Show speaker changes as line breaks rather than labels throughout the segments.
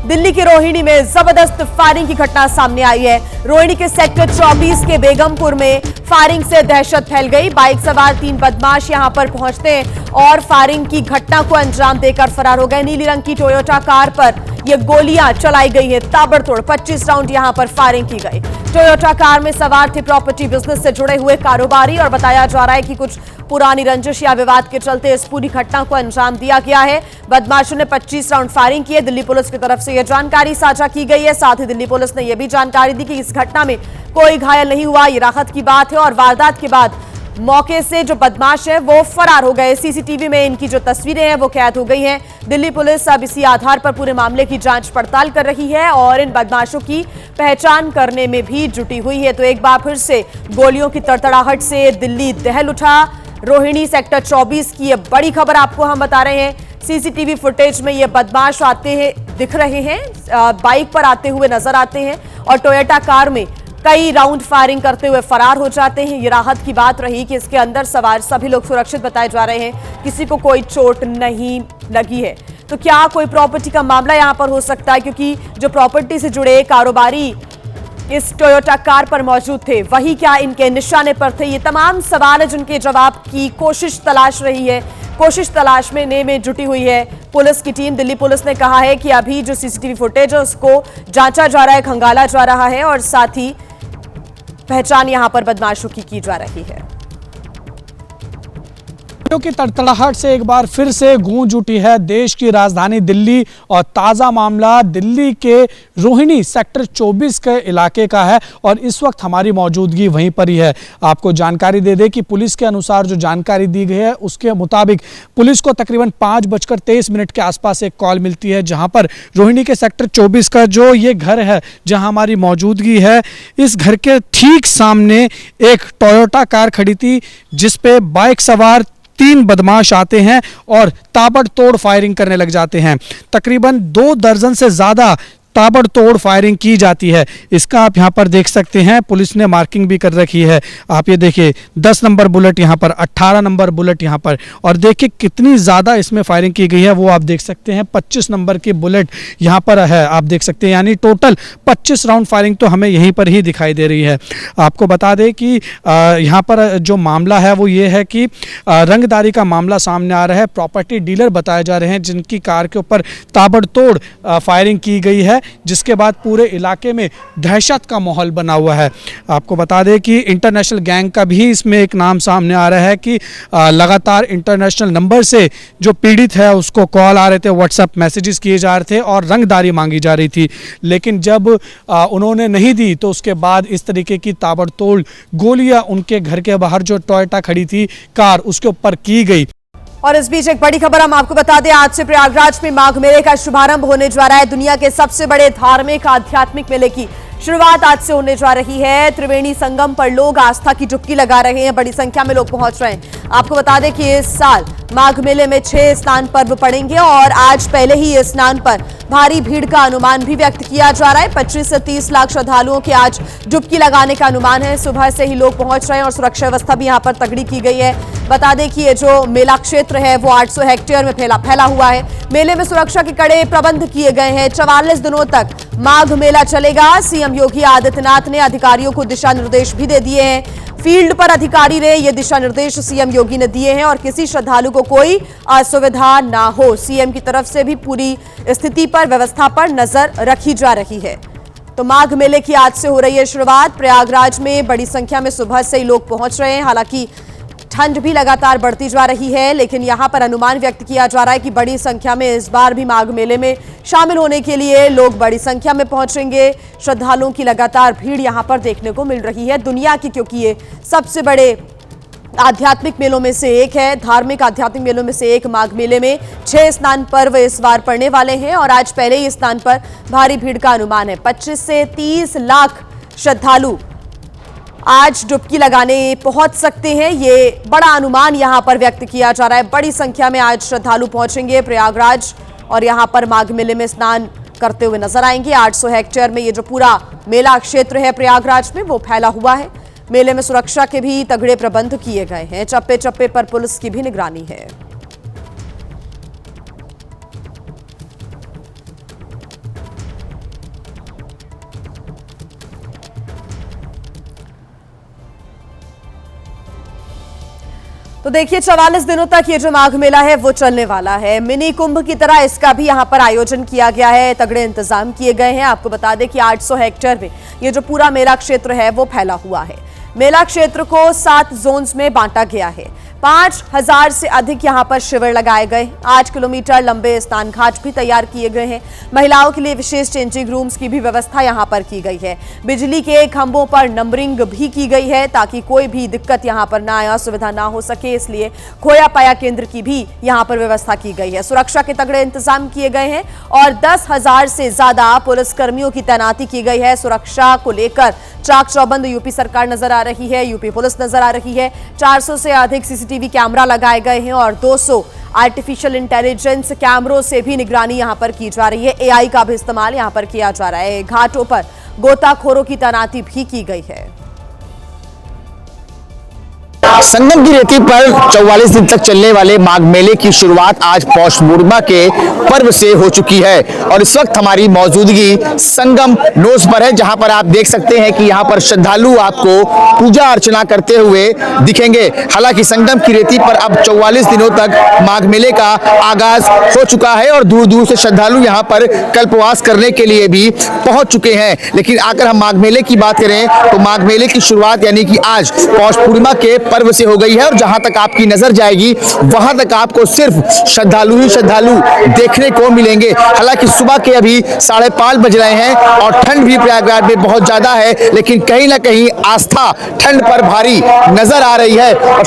दिल्ली के रोहिणी में जबरदस्त फायरिंग की घटना सामने आई है। रोहिणी के सेक्टर 24 के बेगमपुर में फायरिंग से दहशत फैल गई। बाइक सवार 3 बदमाश यहां पर पहुंचते हैं और फायरिंग की घटना को अंजाम देकर फरार हो गए। नीली रंग की टोयोटा कार पर ये गोलियां चलाई गई है। ताबड़तोड़ 25 राउंड यहां पर फायरिंग की गई। टोयोटा कार में सवार थे प्रॉपर्टी बिजनेस से जुड़े हुए कारोबारी और बताया जा रहा है कि कुछ पुरानी रंजिश या विवाद के चलते इस पूरी घटना को अंजाम दिया गया है। बदमाशों ने 25 राउंड फायरिंग की है। दिल्ली पुलिस की तरफ से यह जानकारी साझा की गई है। साथ ही दिल्ली पुलिस ने यह भी जानकारी दी कि इस घटना में कोई घायल नहीं हुआ। ये राहत की बात है और वारदात के बाद मौके से जो बदमाश है वो फरार हो गए। सीसीटीवी में इनकी जो तस्वीरें हैं वो कैद हो गई हैं। दिल्ली पुलिस अब इसी आधार पर पूरे मामले की जांच पड़ताल कर रही है और इन बदमाशों की पहचान करने में भी जुटी हुई है। तो एक बार फिर से गोलियों की तड़तड़ाहट से दिल्ली दहल उठा। रोहिणी सेक्टर 24 की ये बड़ी खबर आपको हम बता रहे हैं। सीसीटीवी फुटेज में ये बदमाश आते हैं दिख रहे हैं, बाइक पर आते हुए नजर आते हैं और टोयोटा कार में कई राउंड फायरिंग करते हुए फरार हो जाते हैं। ये राहत की बात रही कि इसके अंदर सवार सभी लोग सुरक्षित बताए जा रहे हैं, किसी को कोई चोट नहीं लगी है। तो क्या कोई प्रॉपर्टी का मामला यहां पर हो सकता है, क्योंकि जो प्रॉपर्टी से जुड़े कारोबारी इस टोयोटा कार पर मौजूद थे वही क्या इनके निशाने पर थे? ये तमाम सवाल है जिनके जवाब की कोशिश तलाश रही है। कोशिश तलाश में जुटी हुई है पुलिस की टीम। दिल्ली पुलिस ने कहा है कि अभी जो सीसीटीवी फुटेज है उसको जांचा जा रहा है, खंगाला जा रहा है और साथ ही पहचान यहां पर बदमाशों की जा रही है।
की तड़तड़ाहट से एक बार फिर से गूंज उठी है देश की राजधानी दिल्ली और ताज़ा मामला दिल्ली के रोहिणी सेक्टर 24 के इलाके का है और इस वक्त हमारी मौजूदगी वहीं पर ही है। आपको जानकारी दे दें कि पुलिस के अनुसार जो जानकारी दी गई है उसके मुताबिक पुलिस को तकरीबन 5:23 के आसपास एक कॉल मिलती है, जहां पर रोहिणी के सेक्टर 24 का जो ये घर है जहां हमारी मौजूदगी है, इस घर के ठीक सामने एक टोयोटा कार खड़ी थी जिसपे बाइक सवार 3 बदमाश आते हैं और ताबड़तोड़ फायरिंग करने लग जाते हैं। तकरीबन 2 दर्जन से ज़्यादा ताबड़तोड़ फायरिंग की जाती है। इसका आप यहां पर देख सकते हैं, पुलिस ने मार्किंग भी कर रखी है। आप ये देखिए 10 नंबर बुलेट यहां पर, 18 नंबर बुलेट यहां पर और देखिए कितनी ज़्यादा इसमें फायरिंग की गई है वो आप देख सकते हैं। 25 नंबर की बुलेट यहां पर है, आप देख सकते हैं, यानी टोटल 25 राउंड फायरिंग तो हमें यहीं पर ही दिखाई दे रही है। आपको बता दें कि यहाँ पर जो मामला है वो ये है कि रंगदारी का मामला सामने आ रहा है। प्रॉपर्टी डीलर बताए जा रहे हैं जिनकी कार के ऊपर ताबड़तोड़ फायरिंग की गई है, जिसके बाद पूरे इलाके में दहशत का माहौल बना हुआ है। आपको बता दें कि इंटरनेशनल गैंग का भी इसमें एक नाम सामने आ रहा है कि लगातार इंटरनेशनल नंबर से जो पीड़ित है उसको कॉल आ रहे थे, व्हाट्सएप मैसेजेस किए जा रहे थे और रंगदारी मांगी जा रही थी, लेकिन जब उन्होंने नहीं दी तो उसके बाद इस तरीके की ताबड़तोड़ गोलियां उनके घर के बाहर जो टोयोटा खड़ी थी कार उसके ऊपर की गई।
और इस बीच एक बड़ी खबर हम आपको बता दें, आज से प्रयागराज में माघ मेले का शुभारंभ होने जा रहा है। दुनिया के सबसे बड़े धार्मिक आध्यात्मिक मेले की शुरुआत आज से होने जा रही है। त्रिवेणी संगम पर लोग आस्था की डुबकी लगा रहे हैं, बड़ी संख्या में लोग पहुंच रहे हैं। आपको बता दें कि इस साल माघ मेले में 6 स्नान पर्व पड़ेंगे और आज पहले ही इस स्नान पर भारी भीड़ का अनुमान भी व्यक्त किया जा रहा है। 25 से 30 लाख श्रद्धालुओं के आज डुबकी लगाने का अनुमान है। सुबह से ही लोग पहुंच रहे हैं और सुरक्षा व्यवस्था भी यहाँ पर तगड़ी की गई है। बता दें कि ये जो मेला क्षेत्र है वो 800 हेक्टेयर में फैला हुआ है। मेले में सुरक्षा के कड़े प्रबंध किए गए हैं। 44 दिनों तक माघ मेला चलेगा। सीएम योगी आदित्यनाथ ने अधिकारियों को दिशा निर्देश भी दे दिए हैं। फील्ड पर अधिकारी ने ये दिशा निर्देश सीएम योगी ने दिए हैं और किसी श्रद्धालु को कोई असुविधा ना हो, सीएम की तरफ से भी पूरी स्थिति पर, व्यवस्था पर नजर रखी जा रही है। तो माघ मेले की आज से हो रही है शुरुआत। प्रयागराज में बड़ी संख्या में सुबह से ही लोग पहुंच रहे हैं। हालांकि ठंड भी लगातार बढ़ती जा रही है, लेकिन यहां पर अनुमान व्यक्त किया जा रहा है कि बड़ी संख्या में इस बार भी माघ मेले में शामिल होने के लिए लोग बड़ी संख्या में पहुंचेंगे। श्रद्धालुओं की लगातार भीड़ यहां पर देखने को मिल रही है दुनिया की, क्योंकि ये सबसे बड़े आध्यात्मिक मेलों में से एक है। धार्मिक आध्यात्मिक मेलों में से एक माघ मेले में 6 स्नान पर्व इस बार पड़ने वाले हैं और आज पहले ही स्नान पर भारी भीड़ का अनुमान है। 25 से 30 लाख श्रद्धालु आज डुबकी लगाने पहुंच सकते हैं, ये बड़ा अनुमान यहां पर व्यक्त किया जा रहा है। बड़ी संख्या में आज श्रद्धालु पहुंचेंगे प्रयागराज और यहां पर माघ मेले में स्नान करते हुए नजर आएंगे। 800 हेक्टेयर में ये जो पूरा मेला क्षेत्र है प्रयागराज में वो फैला हुआ है। मेले में सुरक्षा के भी तगड़े प्रबंध किए गए हैं। चप्पे चप्पे पर पुलिस की भी निगरानी है। तो देखिए 44 दिनों तक ये जो माघ मेला है वो चलने वाला है। मिनी कुंभ की तरह इसका भी यहाँ पर आयोजन किया गया है। तगड़े इंतजाम किए गए हैं। आपको बता दें कि 800 हेक्टेयर में ये जो पूरा मेला क्षेत्र है वो फैला हुआ है। मेला क्षेत्र को 7 जोन्स में बांटा गया है। 5000 से अधिक यहाँ पर शिविर लगाए गए। 8 किलोमीटर लंबे स्नान घाट भी तैयार किए गए हैं। महिलाओं के लिए विशेष चेंजिंग रूम्स की भी व्यवस्था यहाँ पर की गई है। बिजली के खंभों पर नंबरिंग भी की गई है ताकि कोई भी दिक्कत यहाँ पर ना आए, असुविधा ना हो सके, इसलिए खोया पाया केंद्र की भी यहाँ पर व्यवस्था की गई है। सुरक्षा के तगड़े इंतजाम किए गए हैं और 10,000 से ज्यादा पुलिस कर्मियों की तैनाती की गई है। सुरक्षा को लेकर चाक चौबंद यूपी सरकार नजर आ रही है, यूपी पुलिस नजर आ रही है। 400 से अधिक सीसीटीवी कैमरा लगाए गए हैं और 200 आर्टिफिशियल इंटेलिजेंस कैमरों से भी निगरानी यहां पर की जा रही है। एआई का भी इस्तेमाल यहां पर किया जा रहा है। घाटों पर गोताखोरों की तैनाती भी की गई है।
संगम की रेती पर 44 दिन तक चलने वाले माघ मेले की शुरुआत आज पौष पूर्णिमा के पर्व से हो चुकी है और इस वक्त हमारी मौजूदगी संगम नोज पर है, जहां पर आप देख सकते हैं कि यहां पर श्रद्धालु आपको पूजा अर्चना करते हुए दिखेंगे। हालांकि संगम की रेती पर अब 44 दिनों तक माघ मेले का आगाज हो चुका है और दूर दूर से श्रद्धालु यहां पर कल्पवास करने के लिए भी पहुंच चुके हैं। लेकिन अगर हम माघ मेले की बात करें तो माघ मेले की शुरुआत यानी कि आज पौष पूर्णिमा के पर्व से हो गई है और जहां तक आपकी नजर जाएगी वहां तक आपको सिर्फ श्रद्धालु ही श्रद्धालु देखने को मिलेंगे। हालांकि सुबह के अभी 5:30 बज रहे हैं और ठंड भी प्रयागराज में बहुत ज्यादा है, लेकिन कहीं ना कहीं आस्था ठंड पर भारी नजर आ रही है। और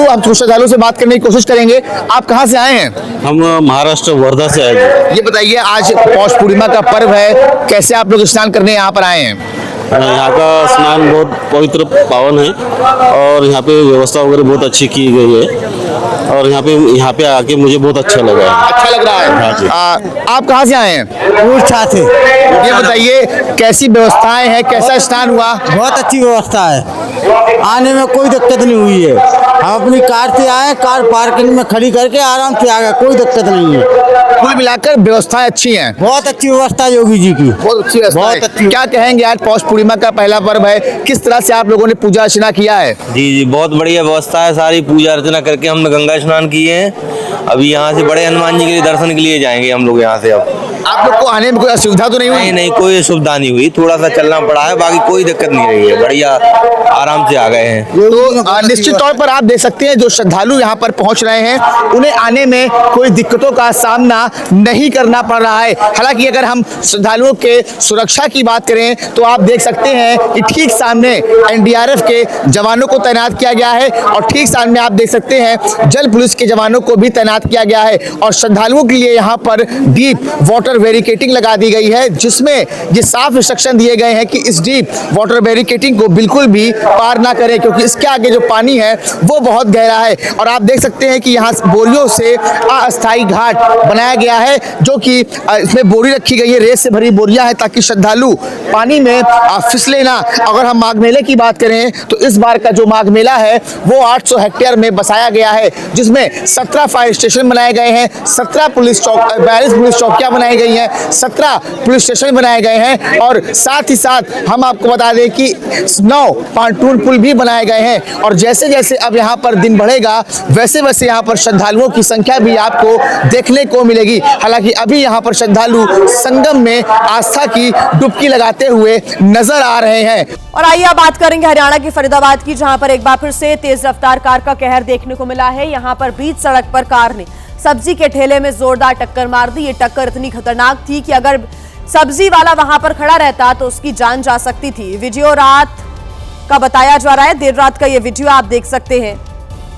हम श्रद्धालु से बात करने की कोशिश करेंगे। आप कहां से आए हैं?
हम महाराष्ट्र वर्धा से आए हैं।
ये बताइए, आज पौष पूर्णिमा का पर्व है, कैसे आप लोग स्नान करने यहाँ पर आए हैं?
यहाँ का स्नान बहुत पवित्र पावन है और यहाँ पे व्यवस्था वगैरह बहुत अच्छी की गई है और यहाँ पे आके मुझे बहुत अच्छा लगा है।
अच्छा लग रहा है।
हाँ जी।
आप कहाँ से आए हैं?
उड़ीसा से।
ये बताइए, कैसी व्यवस्थाएं हैं, कैसा स्नान हुआ?
बहुत अच्छी व्यवस्था है, आने में कोई दिक्कत नहीं हुई है। हम अपनी कार से आए, कार पार्किंग में खड़ी करके आराम से आ गए, कोई दिक्कत नहीं है।
कुल मिलाकर व्यवस्थाएं अच्छी हैं।
बहुत अच्छी व्यवस्था योगी जी की,
बहुत अच्छी व्यवस्था
बहुत
है।
अच्छी।
क्या कहेंगे, आज पौष पूर्णिमा का पहला पर्व है, किस तरह से आप लोगों ने पूजा अर्चना किया है?
जी, बहुत बढ़िया व्यवस्था है। सारी पूजा अर्चना करके हमने गंगा स्नान किए हैं। अभी यहाँ से बड़े हनुमान जी के दर्शन के लिए जाएंगे हम लोग यहाँ से। अब
आप लोग को आने में कोई असुविधा तो नहीं हुई?
नहीं, कोई सुविधा नहीं हुई, थोड़ा सा चलना पड़ा है, बाकी कोई दिक्कत नहीं रही है। बढ़िया आराम से आ गए हैं।
तो निश्चित तौर पर आप देख सकते हैं जो श्रद्धालु यहाँ पर पहुँच रहे हैं उन्हें आने में कोई दिक्कतों का सामना नहीं करना पड़ रहा है। हालांकि अगर हम श्रद्धालुओं के सुरक्षा की बात करें तो आप देख सकते हैं कि ठीक सामने एनडीआरएफ के जवानों को तैनात किया गया है और ठीक सामने आप देख सकते हैं जल पुलिस के जवानों को भी तैनात किया गया है और श्रद्धालुओं के लिए यहाँ पर डीप वाटर बैरिकेटिंग लगा दी गई है, जिसमें ये साफ इंस्ट्रक्शन दिए गए हैं कि इस डीप वाटर बैरिकेटिंग को बिल्कुल भी पार ना करें, क्योंकि इसके आगे जो पानी है वो बहुत गहरा है। और आप देख सकते हैं कि यहाँ बोरियों से अस्थायी घाट बनाया गया है, जो कि इसमें बोरी रखी गई है, रेत से भरी बोरियां हैं ताकि श्रद्धालु पानी में फिसले ना। अगर हम माघ मेले की बात करें तो इस बार का जो माघ मेला है वो 800 हेक्टेयर में बसाया गया है, जिसमें 17 फायर स्टेशन बनाए गए हैं, 17 पुलिस चौक 42 पुलिस चौकियां बनाई गई हैं, 17 पुलिस स्टेशन बनाए गए हैं और साथ ही साथ हम आपको बता दें कि 9 पांटून पुल भी बनाए गए हैं। और जैसे जैसे अब यहाँ पर दिन बढ़ेगा वैसे वैसे यहाँ पर श्रद्धालुओं की संख्या भी आपको देखने को मिलेगी। हालांकि अभी यहाँ पर श्रद्धालु संगम में आस्था की डुबकी लगाते हुए नजर आ रहे हैं।
और आइए अब बात करेंगे हरियाणा की फरीदाबाद की, जहां पर एक बार फिर से तेज रफ्तार कार का कहर देखने को मिला है। यहां पर बीच सड़क पर कार ने सब्जी के ठेले में जोरदार टक्कर मार दी। ये टक्कर इतनी खतरनाक थी कि अगर सब्जी वाला वहां पर खड़ा रहता तो उसकी जान जा सकती थी। वीडियो रात का बताया जा रहा है, देर रात का ये वीडियो आप देख सकते हैं।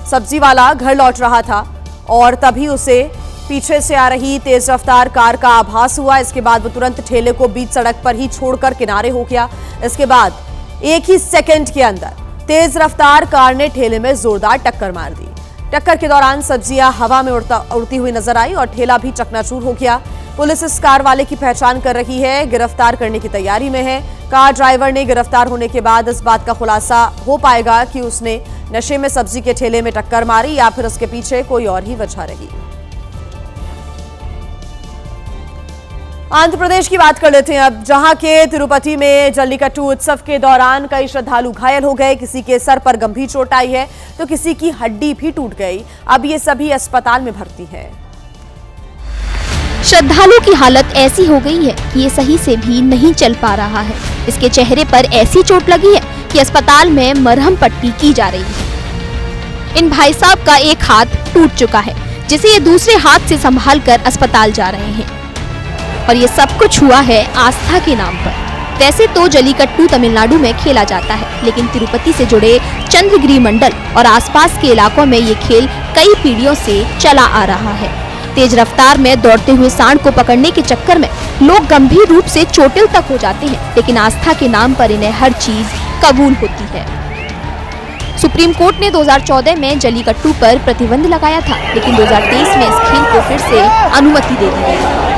सब्जी वाला घर लौट रहा था और तभी उसे पीछे से आ रही तेज रफ्तार कार का आभास हुआ। इसके बाद वो तुरंत ठेले को बीच सड़क पर ही छोड़कर किनारे हो गया। इसके बाद एक ही सेकंड के अंदर तेज रफ्तार कार ने ठेले में जोरदार टक्कर मार दी। टक्कर के दौरान सब्जियां हवा में उड़ती हुई नजर आई और ठेला भी चकनाचूर हो गया। पुलिस इस कार वाले की पहचान कर रही है, गिरफ्तार करने की तैयारी में है। कार ड्राइवर ने गिरफ्तार होने के बाद इस बात का खुलासा हो पाएगा कि उसने नशे में सब्जी के ठेले में टक्कर मारी या फिर उसके पीछे कोई और ही वजह रही। आंध्र प्रदेश की बात कर लेते हैं अब, जहां के तिरुपति में जल्लीकट्टू उत्सव के दौरान कई श्रद्धालु घायल हो गए। किसी के सर पर गंभीर चोट आई है तो किसी की हड्डी भी टूट गई। अब ये सभी अस्पताल में भर्ती है।
श्रद्धालु की हालत ऐसी हो गई है कि ये सही से भी नहीं चल पा रहा है। इसके चेहरे पर ऐसी चोट लगी है कि अस्पताल में मरहम पट्टी की जा रही है। इन भाई साहब का एक हाथ टूट चुका है, जिसे ये दूसरे हाथ से संभाल कर अस्पताल जा रहे हैं। और ये सब कुछ हुआ है आस्था के नाम पर। वैसे तो जल्लीकट्टू तमिलनाडु में खेला जाता है, लेकिन तिरुपति से जुड़े चंद्रगिरी मंडल और आसपास के इलाकों में ये खेल कई पीढ़ियों से चला आ रहा है। तेज रफ्तार में दौड़ते हुए सांड को पकड़ने के चक्कर में लोग गंभीर रूप से चोटिल तक हो जाते हैं, लेकिन आस्था के नाम पर इन्हें हर चीज कबूल होती है। सुप्रीम कोर्ट ने 2014 में जल्लीकट्टू पर प्रतिबंध लगाया था, लेकिन 2023 में इस खेल को फिर से अनुमति दे दी गई।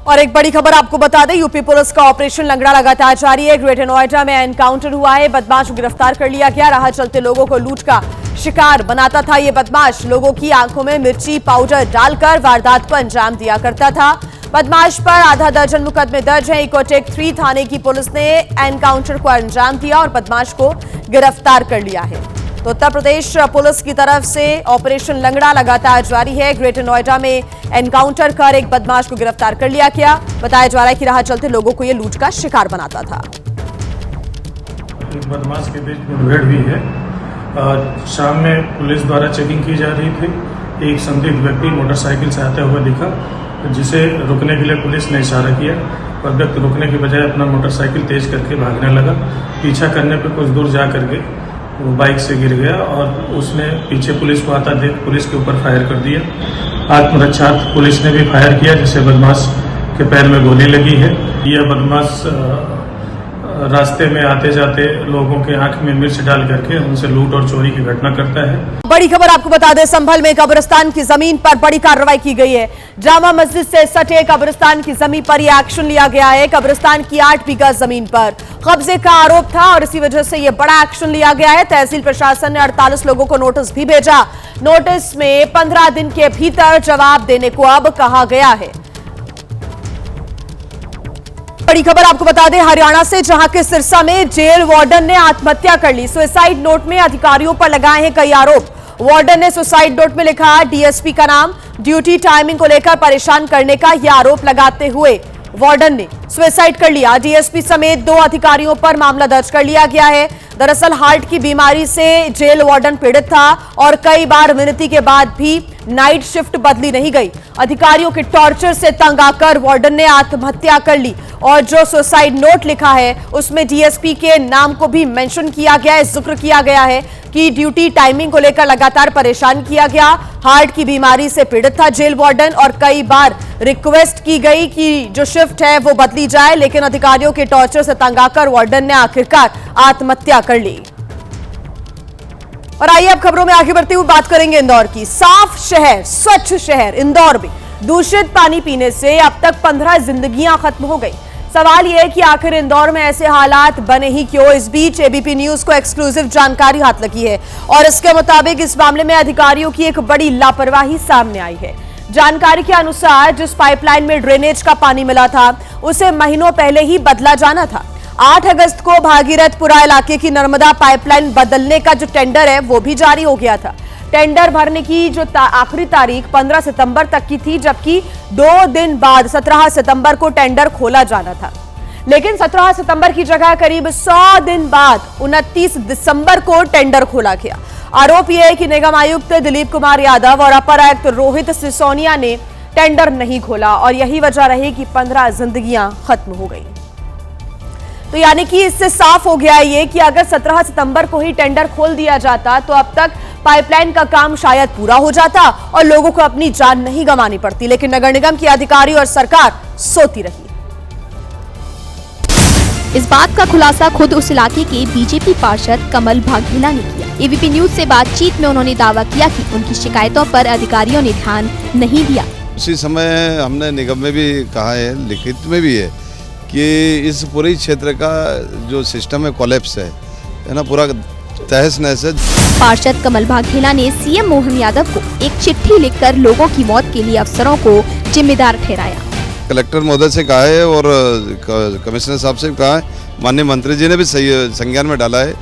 और एक बड़ी खबर आपको बता दें, यूपी पुलिस का ऑपरेशन लंगड़ा लगातार जारी है। ग्रेटर नोएडा में एनकाउंटर हुआ है, बदमाश को गिरफ्तार कर लिया गया। राह चलते लोगों को लूट का शिकार बनाता था ये बदमाश। लोगों की आंखों में मिर्ची पाउडर डालकर वारदात को अंजाम दिया करता था। बदमाश पर आधा दर्जन मुकदमे दर्ज हैं। इकोटेक 3 थाने की पुलिस ने एनकाउंटर को अंजाम दिया और बदमाश को गिरफ्तार कर लिया है। तो उत्तर प्रदेश पुलिस की तरफ से ऑपरेशन लंगड़ा लगातार जारी है। ग्रेटर नोएडा में एनकाउंटर कर एक बदमाश को गिरफ्तार कर लिया गया। बताया जा रहा है कि राह चलते लोगों को यह लूट का शिकार बनाता था।
एक बदमाश के बीच मुठभेड़ हुई है। शाम में पुलिस द्वारा चेकिंग की जा रही थी। एक संदिग्ध व्यक्ति मोटरसाइकिल से आते हुए दिखा, जिसे रुकने के लिए पुलिस ने इशारा किया, पर व्यक्ति रुकने के बजाय अपना मोटरसाइकिल तेज करके भागने लगा। पीछा करने पर कुछ दूर जा करके वो बाइक से गिर गया और उसने पीछे पुलिस को आता देख पुलिस के ऊपर फायर कर दिया। आत्मरक्षार्थ पुलिस ने भी फायर किया, जिससे बदमाश के पैर में गोली लगी है। यह बदमाश रास्ते में आते जाते लोगों के आंख में मिर्च डाल करके उनसे लूट और चोरी की घटना करता है।
बड़ी खबर आपको बता दें, संभल में कब्रिस्तान की जमीन पर बड़ी कार्रवाई की गई है। जामा मस्जिद से सटे कब्रिस्तान की जमीन पर यह एक्शन लिया गया है। कब्रिस्तान की 8 बीघा जमीन पर कब्जे का आरोप था और इसी वजह से यह बड़ा एक्शन लिया गया है। तहसील प्रशासन ने 48 लोगों को नोटिस भी भेजा। नोटिस में 15 दिन के भीतर जवाब देने को अब कहा गया है। बड़ी खबर आपको बता दें हरियाणा से, जहां के सिरसा में जेल वार्डन ने आत्महत्या कर ली। सुसाइड नोट में अधिकारियों पर लगाए हैं कई आरोप। वार्डन ने सुसाइड नोट में लिखा डीएसपी का नाम, ड्यूटी टाइमिंग को लेकर परेशान करने का यह आरोप लगाते हुए वार्डन ने सुसाइड कर लिया। डीएसपी समेत 2 अधिकारियों पर मामला दर्ज कर लिया गया है। दरअसल हार्ट की बीमारी से जेल वार्डन पीड़ित था और कई बार विनती के बाद भी नाइट शिफ्ट बदली नहीं गई। अधिकारियों के टॉर्चर से तंग आकर वार्डन ने आत्महत्या कर ली और जो सुसाइड नोट लिखा है उसमें डीएसपी के नाम को भी मेंशन किया गया है। जिक्र किया गया है कि ड्यूटी टाइमिंग को लेकर लगातार परेशान किया गया। हार्ट की बीमारी से पीड़ित था जेल वार्डन और कई बार रिक्वेस्ट की गई कि जो शिफ्ट है वो बदली जाए, लेकिन अधिकारियों के टॉर्चर से तंग आकर वार्डन ने आखिरकार आत्महत्या कर ली। और आइए अब खबरों में आगे बढ़ते हुए बात करेंगे इंदौर की। साफ शहर, स्वच्छ शहर इंदौर में दूषित पानी पीने से अब तक 15 जिंदगियां खत्म हो गई। सवाल यह है कि आखिर इंदौर में ऐसे हालात बने ही क्यों। इस बीच एबीपी न्यूज को एक्सक्लूसिव जानकारी हाथ लगी है और इसके मुताबिक इस मामले में अधिकारियों की एक बड़ी लापरवाही सामने आई है। जानकारी के अनुसार जिस पाइपलाइन में ड्रेनेज का पानी मिला था उसे महीनों पहले ही बदला जाना था। 8 अगस्त को भागीरथपुरा इलाके की नर्मदा पाइपलाइन बदलने का जो टेंडर है वो भी जारी हो गया था। टेंडर भरने की जो आखिरी तारीख 15 सितंबर तक की थी, जबकि 2 दिन बाद 17 सितंबर को टेंडर खोला जाना था। लेकिन 17 सितंबर की जगह करीब 100 दिन बाद 29 दिसंबर को टेंडर खोला गया। आरोप यह है कि निगम आयुक्त दिलीप कुमार यादव और अपर आयुक्त रोहित सिसोनिया ने टेंडर नहीं खोला और यही वजह रही कि 15 जिंदगियां खत्म हो गई। तो यानी कि इससे साफ हो गया ये कि अगर 17 सितंबर को ही टेंडर खोल दिया जाता तो अब तक पाइपलाइन का काम शायद पूरा हो जाता और लोगों को अपनी जान नहीं गंवानी पड़ती। लेकिन नगर निगम के अधिकारी और सरकार सोती रही।
इस बात का खुलासा खुद उस इलाके के बीजेपी पार्षद कमल भागेला ने किया। एबीपी न्यूज से बातचीत में उन्होंने दावा किया कि उनकी शिकायतों पर अधिकारियों ने ध्यान नहीं दिया।
उसी समय हमने निगम में भी कहा है, लिखित में भी है कि इस पूरे क्षेत्र का जो सिस्टम है कोलैप्स है ना, पूरा तहस नहस है।
पार्षद कमल वाघेला ने सीएम मोहन यादव को एक चिट्ठी लिखकर लोगों की मौत के लिए अफसरों को जिम्मेदार ठहराया।
कलेक्टर महोदय से कहा है और कमिश्नर साहब से कहा है, माननीय मंत्री जी ने भी सही संज्ञान में डाला है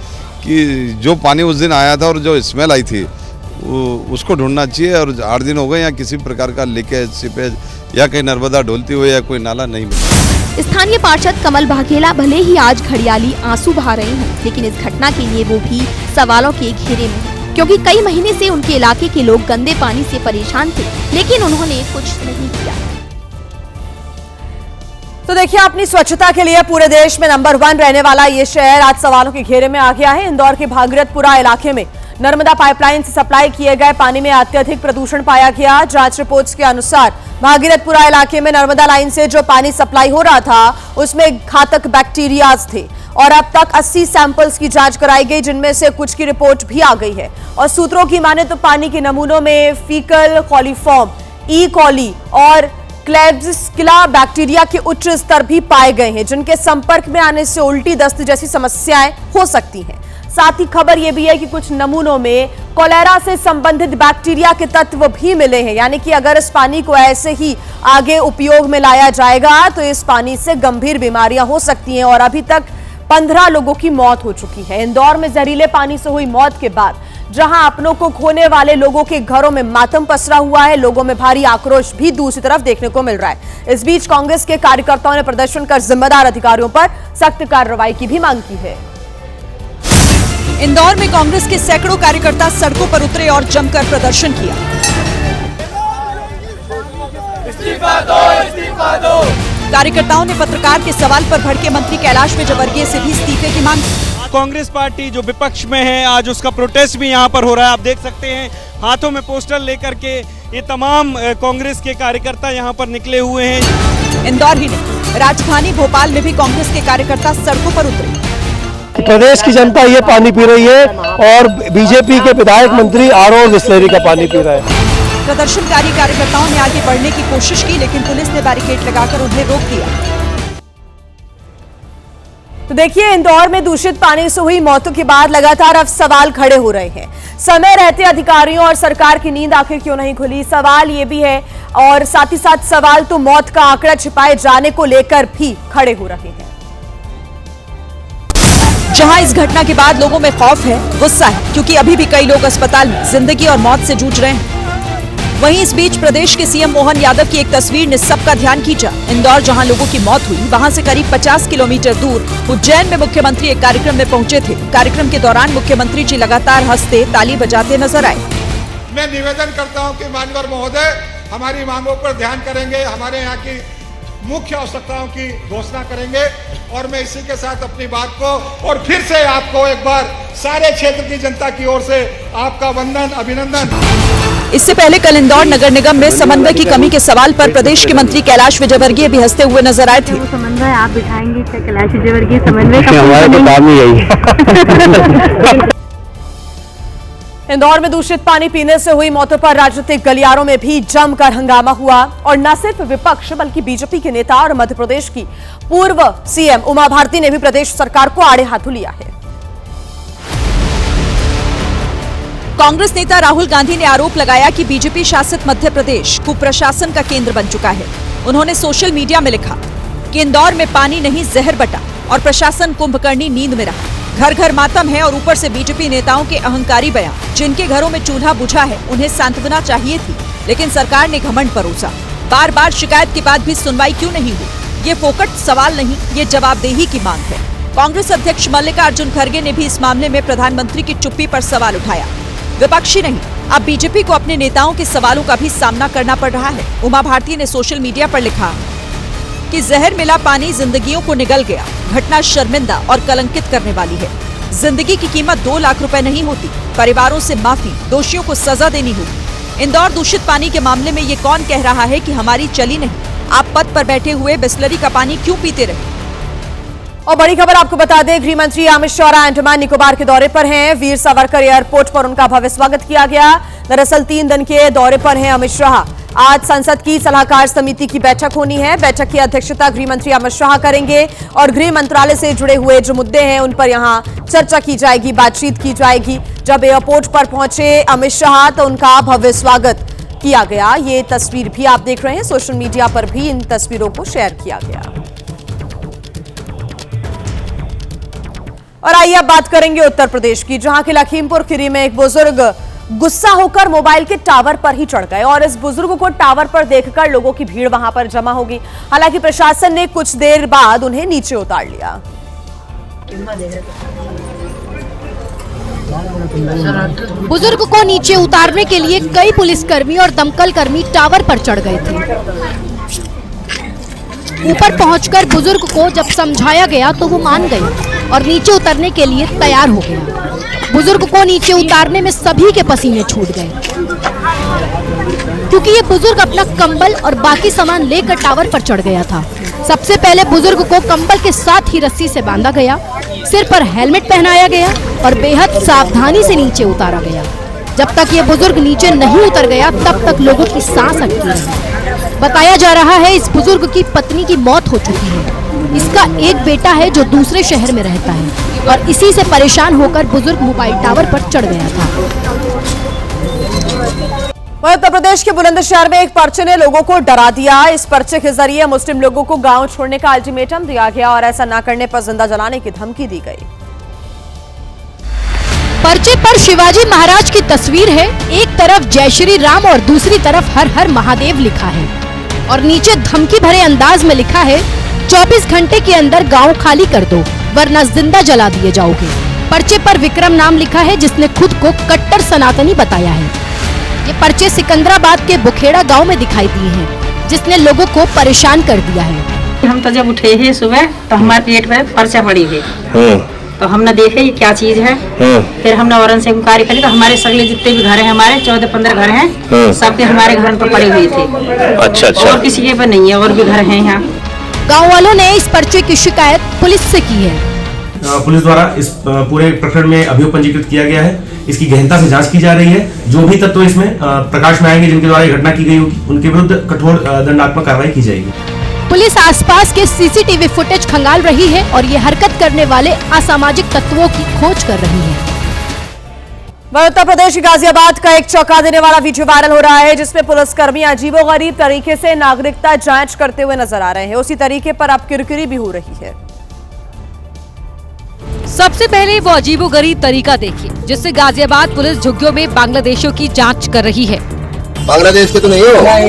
कि जो पानी उस दिन आया था और जो स्मेल आई थी उसको ढूंढना चाहिए। और 8 दिन हो गए यहाँ किसी प्रकार का लीकेज, सीपेज या कहीं नर्मदा डोलती हुई या कोई नाला नहीं मिला।
स्थानीय पार्षद कमल वाघेला भले ही आज घड़ियाली आंसू बहा रहे हैं, लेकिन इस घटना के लिए वो भी सवालों के घेरे में हैं, क्योंकि कई महीने से उनके इलाके के लोग गंदे पानी से परेशान थे, लेकिन उन्होंने कुछ नहीं किया।
तो देखिए, अपनी स्वच्छता के लिए पूरे देश में नंबर 1 रहने वाला ये शहर आज सवालों के घेरे में आ गया है। इंदौर के भागीरथपुरा इलाके में नर्मदा पाइपलाइन से सप्लाई किए गए पानी में अत्यधिक प्रदूषण पाया गया। जांच रिपोर्ट्स के अनुसार भागीरथपुरा इलाके में नर्मदा लाइन से जो पानी सप्लाई हो रहा था उसमें घातक बैक्टीरियाज थे और अब तक 80 सैंपल्स की जांच कराई गई, जिनमें से कुछ की रिपोर्ट भी आ गई है। और सूत्रों की माने तो पानी के नमूनों में फीकल कॉलीफॉर्म, ई कॉली और क्लेब्सिला बैक्टीरिया के उच्च स्तर भी पाए गए हैं, जिनके संपर्क में आने से उल्टी, दस्त जैसी समस्याएं हो सकती हैं। साथ ही खबर यह भी है कि कुछ नमूनों में कोलेरा से संबंधित बैक्टीरिया के तत्व भी मिले हैं, यानी कि अगर इस पानी को ऐसे ही आगे उपयोग में लाया जाएगा तो इस पानी से गंभीर बीमारियां हो सकती हैं। और अभी तक 15 लोगों की मौत हो चुकी है। इंदौर में जहरीले पानी से हुई मौत के बाद जहां अपनों को खोने वाले लोगों के घरों में मातम पसरा हुआ है, लोगों में भारी आक्रोश भी दूसरी तरफ देखने को मिल रहा है। इस बीच कांग्रेस के कार्यकर्ताओं ने प्रदर्शन कर जिम्मेदार अधिकारियों पर सख्त कार्रवाई की भी मांग की है।
इंदौर में कांग्रेस के सैकड़ों कार्यकर्ता सड़कों पर उतरे और जमकर प्रदर्शन किया। इस्तीफा दो, इस्तीफा दो। कार्यकर्ताओं ने पत्रकार के सवाल पर भड़के मंत्री कैलाश विजयवर्गीय से भी इस्तीफे की मांग की।
कांग्रेस पार्टी जो विपक्ष में है, आज उसका प्रोटेस्ट भी यहाँ पर हो रहा है। आप देख सकते हैं हाथों में पोस्टर लेकर के ये तमाम कांग्रेस के कार्यकर्ता यहाँ पर निकले हुए हैं।
इंदौर ही नहीं, राजधानी भोपाल में भी कांग्रेस के कार्यकर्ता सड़कों पर उतरे।
प्रदेश की जनता ये पानी पी रही है और बीजेपी के विधायक मंत्री आरओ बिस्लेरी का पानी पी रहे हैं।
प्रदर्शनकारी कार्यकर्ताओं ने आगे बढ़ने की कोशिश की, लेकिन पुलिस ने बैरिकेड लगाकर उन्हें रोक दिया।
तो देखिए, इंदौर में दूषित पानी से हुई मौतों के बाद लगातार अब सवाल खड़े हो रहे हैं। समय रहते अधिकारियों और सरकार की नींद आखिर क्यों नहीं खुली, सवाल ये भी है। और साथ ही साथ सवाल तो मौत का आंकड़ा छिपाए जाने को लेकर भी खड़े हो रहे हैं।
जहां इस घटना के बाद लोगों में खौफ है, गुस्सा है, क्योंकि अभी भी कई लोग अस्पताल में जिंदगी और मौत से जूझ रहे हैं। वहीं इस बीच प्रदेश के सीएम मोहन यादव की एक तस्वीर ने सबका ध्यान खींचा। इंदौर जहां लोगों की मौत हुई, वहां से करीब 50 किलोमीटर दूर उज्जैन में मुख्यमंत्री एक कार्यक्रम में पहुंचे थे। कार्यक्रम के दौरान मुख्यमंत्री जी लगातार हंसते, ताली बजाते नजर आए।
मैं निवेदन करता हूं कि माननीय महोदय हमारी मांगों पर ध्यान करेंगे, हमारे यहाँ की मुख्य आवश्यकताओं की घोषणा करेंगे। और मैं इसी के साथ अपनी बात को और फिर से आपको एक बार सारे क्षेत्र की जनता की ओर से आपका वंदन, अभिनंदन।
इससे पहले कल इंदौर नगर निगम में समन्वय की कमी के सवाल पर प्रदेश के मंत्री कैलाश विजयवर्गीय भी हंसते हुए नजर आए थे।
समन्वय आप बिठाएंगे कैलाश विजयवर्गीय, समन्वय का
हमारे तो काम ही यही है।
इंदौर में दूषित पानी पीने से हुई मौतों पर राजनीतिक गलियारों में भी जमकर हंगामा हुआ और न सिर्फ विपक्ष बल्कि बीजेपी के नेता और मध्य प्रदेश की पूर्व सीएम उमा भारती ने भी प्रदेश सरकार को आड़े हाथों लिया है।
कांग्रेस नेता राहुल गांधी ने आरोप लगाया कि बीजेपी शासित मध्य प्रदेश कुप्रशासन का केंद्र बन चुका है। उन्होंने सोशल मीडिया में लिखा कि इंदौर में पानी नहीं जहर बटा और प्रशासन कुंभकर्णी नींद में रहा। घर घर मातम है और ऊपर से बीजेपी नेताओं के अहंकारी बयान। जिनके घरों में चूल्हा बुझा है उन्हें सांत्वना चाहिए थी, लेकिन सरकार ने घमंड परोसा। बार बार शिकायत के बाद भी सुनवाई क्यों नहीं हुई? ये फोकट सवाल नहीं, ये जवाबदेही की मांग है। कांग्रेस अध्यक्ष मल्लिकार्जुन खड़गे ने भी इस मामले में प्रधानमंत्री की चुप्पी पर सवाल उठाया। विपक्षी नहीं, अब बीजेपी को अपने नेताओं के सवालों का भी सामना करना पड़ रहा है। उमा भारती ने सोशल मीडिया पर लिखा कि जहर मिला पानी जिंदगियों को निगल गया। घटना शर्मिंदा और कलंकित करने वाली है। जिंदगी की कीमत 2 लाख रुपए नहीं होती। परिवारों से माफी, दोषियों को सजा देनी होगी। इंदौर दूषित पानी के मामले में ये कौन कह रहा है कि हमारी चली नहीं? आप पद पर बैठे हुए बिस्लरी का पानी क्यों पीते रहे?
और बड़ी खबर आपको बता दें, गृह मंत्री अमित शाह अंडमान निकोबार के दौरे पर हैं। वीर सावरकर एयरपोर्ट पर उनका भव्य स्वागत किया गया। दरअसल 3 दिन के दौरे पर हैं अमित शाह। आज संसद की सलाहकार समिति की बैठक होनी है। बैठक की अध्यक्षता गृह मंत्री अमित शाह करेंगे और गृह मंत्रालय से जुड़े हुए जो मुद्दे हैं उन पर यहां चर्चा की जाएगी, बातचीत की जाएगी। जब एयरपोर्ट पर पहुंचे अमित शाह तो उनका भव्य स्वागत किया गया। ये तस्वीर भी आप देख रहे हैं, सोशल मीडिया पर भी इन तस्वीरों को शेयर किया गया। और आइए अब बात करेंगे उत्तर प्रदेश की, जहां के लखीमपुर खीरी में एक बुजुर्ग गुस्सा होकर मोबाइल के टावर पर ही चढ़ गए और इस बुजुर्ग को टावर पर देखकर लोगों की भीड़ वहां पर जमा हो गई। हालांकि प्रशासन ने कुछ देर बाद उन्हें नीचे उतार लिया।
बुजुर्ग को नीचे उतारने के लिए कई पुलिसकर्मी और दमकल कर्मी टावर पर चढ़ गए थे। ऊपर पहुंचकर बुजुर्ग को जब समझाया गया तो वो मान गए और नीचे उतरने के लिए तैयार हो गया। बुजुर्ग को नीचे उतारने में सभी के पसीने छूट गए, क्योंकि ये बुजुर्ग अपना कंबल और बाकी सामान लेकर टावर पर चढ़ गया था। सबसे पहले बुजुर्ग को कंबल के साथ ही रस्सी से बांधा गया, सिर पर हेलमेट पहनाया गया और बेहद सावधानी से नीचे उतारा गया। जब तक ये बुजुर्ग नीचे नहीं उतर गया तब तक लोगों की सांस अटकी रही। बताया जा रहा है इस बुजुर्ग की पत्नी की मौत हो चुकी है। इसका एक बेटा है जो दूसरे शहर में रहता है और इसी से परेशान होकर बुजुर्ग मोबाइल टावर पर चढ़ गया था।
उत्तर प्रदेश के बुलंदशहर में एक पर्चे ने लोगों को डरा दिया। इस पर्चे के जरिए मुस्लिम लोगों को गांव छोड़ने का अल्टीमेटम दिया गया और ऐसा न करने पर जिंदा जलाने की धमकी दी गई।
पर्चे पर शिवाजी महाराज की तस्वीर है। एक तरफ जय श्री राम और दूसरी तरफ हर हर महादेव लिखा है और नीचे धमकी भरे अंदाज में लिखा है 24 घंटे के अंदर गांव खाली कर दो वरना जिंदा जला दिए जाओगे। पर्चे पर विक्रम नाम लिखा है जिसने खुद को कट्टर सनातनी बताया है। ये पर्चे सिकंदराबाद के बुखेड़ा गांव में दिखाई दिए हैं, जिसने लोगों को परेशान कर दिया है।
हम तो जब उठे हैं सुबह तो हमारे पेट में पर्चा पड़ी है, तो हमने देखे ये क्या चीज है। फिर हमने औरन से इंक्वायरी करी तो हमारे सगले जितने भी घर हैं, हमारे 14-15 घर हैं, सबके हमारे घर पर पड़े हुए थे। अच्छा। और किसी के पर नहीं है, और भी घर हैं यहाँ।
गाँव वालों ने इस पर्चे की शिकायत पुलिस से की है।
पुलिस द्वारा इस पूरे प्रकरण में अभियोग पंजीकृत किया गया है। इसकी गहनता से जांच की जा रही है। जो भी तत्व इसमें प्रकाश में आएंगे जिनके द्वारा ये घटना की गई होगी उनके विरुद्ध कठोर दंडात्मक कार्रवाई की जाएगी।
पुलिस आसपास के सीसीटीवी फुटेज खंगाल रही है और ये हरकत करने वाले असामाजिक तत्वों की खोज कर रही है।
उत्तर प्रदेश के गाजियाबाद का एक चौंका देने वाला वीडियो वायरल हो रहा है, जिसमें पुलिसकर्मी अजीबोगरीब तरीके से नागरिकता जांच करते हुए नजर आ रहे हैं। उसी तरीके पर अब किरकिरी भी हो रही है।
सबसे पहले वो अजीबोगरीब तरीका देखिए जिससे गाजियाबाद पुलिस झुग्गियों में बांग्लादेशियों की जांच कर रही है।
बांग्लादेश के तो नहीं हो? नहीं,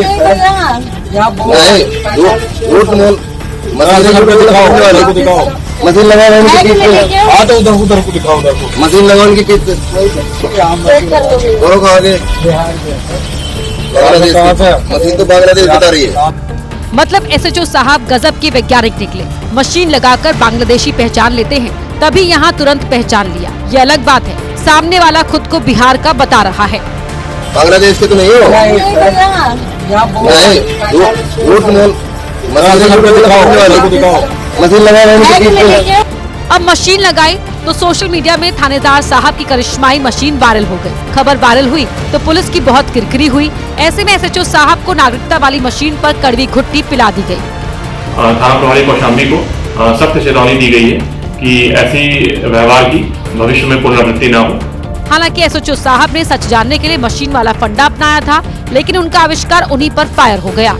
मशीन लगा उधर को दिखाओ, मशीन लगा उनकी किस्त आगे मशीन तो बांग्लादेश बता रही है।
मतलब एसएचओ साहब गजब के वैज्ञानिक निकले। मशीन लगाकर बांग्लादेशी पहचान लेते हैं, तभी यहाँ तुरंत पहचान लिया। ये अलग बात है, सामने वाला खुद को बिहार का बता रहा है।
बांग्लादेश के तो नहीं हो? मशीन लगा
अब मशीन लगाई तो सोशल मीडिया में थानेदार साहब की करिश्माई मशीन वायरल हो गई। खबर वायरल हुई तो पुलिस की बहुत किरकिरी हुई। ऐसे में एसएचओ साहब को नागरिकता वाली मशीन पर कड़वी घुट्टी पिला दी गई।
थाना प्रभारी कौशाम्बी को सख्त चेतावनी दी गई है कि ऐसी व्यवहार की भविष्य में पुनरावृत्ति न हो।
हालांकि एसएचओ साहब ने सच जानने के लिए मशीन वाला फंडा अपनाया था, लेकिन उनका आविष्कार उन्हीं पर फायर हो गया।